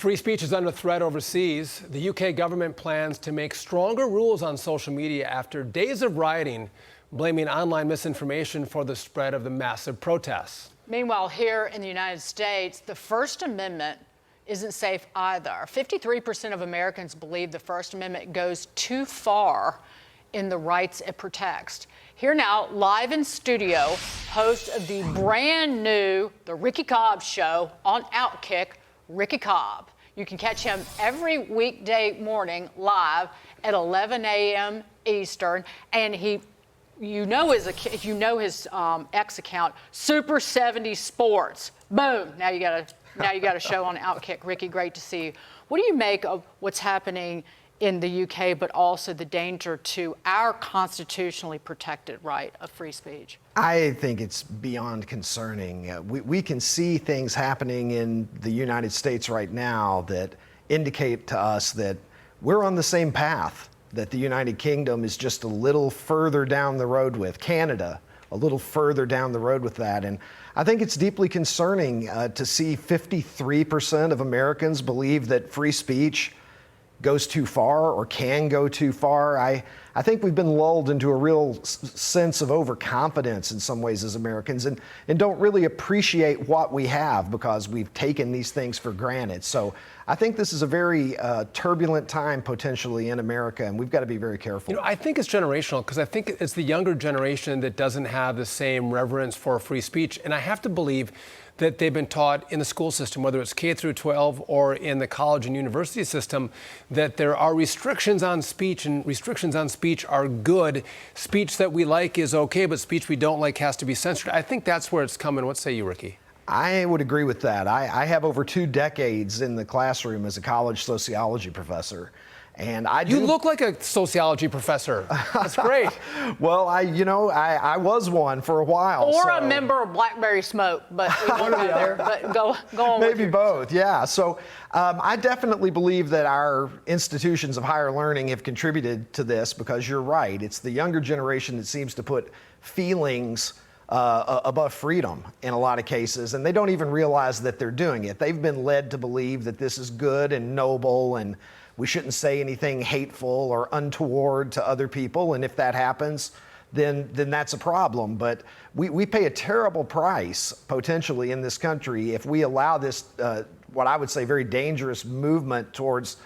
Free speech is under threat overseas. The UK government plans to make stronger rules on social media after days of rioting, blaming online misinformation for the spread of the massive protests. Meanwhile, here in the United States, the First Amendment isn't safe either. 53% of Americans believe the First Amendment goes too far in the rights it protects. Here now, live in studio, host of the brand new The Ricky Cobb Show on OutKick, Ricky Cobb. You can catch him every weekday morning live at 11 a.m. Eastern, and you know his X account, Super 70 Sports. Boom! Now you got a show on OutKick. Ricky, great to see you. What do you make of what's happening in the UK, but also the danger to our constitutionally protected right of free speech? I think it's beyond concerning. We can see things happening in the United States right now that indicate to us that we're on the same path, that the United Kingdom is just a little further down the road with Canada, a little further down the road with that. And I think it's deeply concerning to see 53% of Americans believe that free speech goes too far or can go too far. I think we've been lulled into a real sense of overconfidence in some ways as Americans and don't really appreciate what we have because we've taken these things for granted. So I think this is a very turbulent time potentially in America, and we've got to be very careful. You know, I think it's generational because I think it's the younger generation that doesn't have the same reverence for free speech. And I have to believe that they've been taught in the school system, whether it's K through 12 or in the college and university system, that there are restrictions on speech, and restrictions on speech are good. Speech that we like is okay, but speech we don't like has to be censored. I think that's where it's coming. What say you, Ricky? I would agree with that. I have over 2 decades in the classroom as a college sociology professor. And You look like a sociology professor. That's great. Well, I was one for a while. Or a member of Blackberry Smoke, but we won't go there. But go on. Maybe both, yeah. So I definitely believe that our institutions of higher learning have contributed to this because you're right. It's the younger generation that seems to put feelings above freedom in a lot of cases, and they don't even realize that they're doing it. They've been led to believe that this is good and noble and we shouldn't say anything hateful or untoward to other people, and if that happens, then that's a problem. But we pay a terrible price, potentially, in this country if we allow this, what I would say, very dangerous movement towards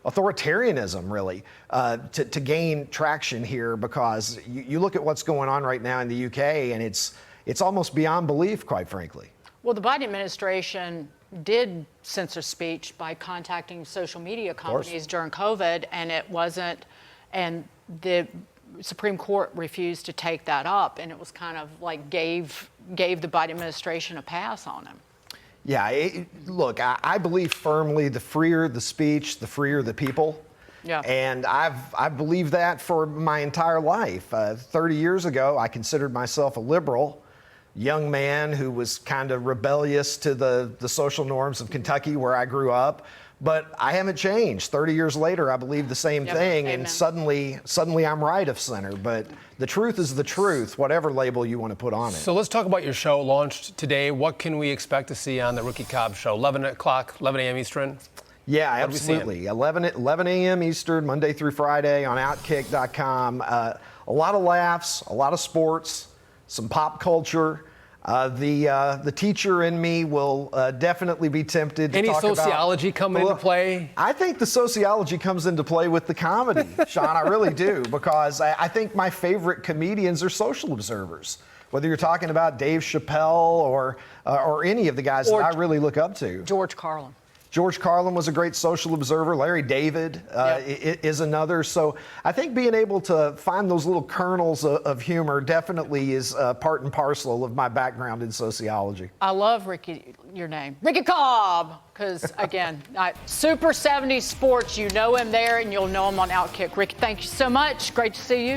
authoritarianism, really, to gain traction here, because you look at what's going on right now in the UK, and it's almost beyond belief, quite frankly. Well, the Biden administration did censor speech by contacting social media companies during COVID, and the Supreme Court refused to take that up, and it was kind of like gave the Biden administration a pass on him. Yeah, look, I believe firmly the freer the speech, the freer the people. Yeah. And I've believed that for my entire life. 30 years ago, I considered myself a liberal young man who was kind of rebellious to the social norms of Kentucky, where I grew up. But I haven't changed. 30 years later, I believe the same thing, Amen. and suddenly I'm right of center. But the truth is the truth, whatever label you want to put on it. So let's talk about your show launched today. What can we expect to see on the Ricky Cobb Show? 11 a.m. Eastern? Yeah, absolutely. 11 a.m. Eastern, Monday through Friday on OutKick.com. A lot of laughs, a lot of sports, some pop culture. The teacher in me will definitely be tempted to talk about... Any sociology come into play? I think the sociology comes into play with the comedy, Sean. I really do, because I think my favorite comedians are social observers. Whether you're talking about Dave Chappelle or any of the guys that I really look up to. George Carlin. George Carlin was a great social observer. Larry David is another. So I think being able to find those little kernels of humor definitely is part and parcel of my background in sociology. I love your name, Ricky Cobb, because again, Super 70 Sports, you know him there and you'll know him on OutKick. Ricky, thank you so much. Great to see you.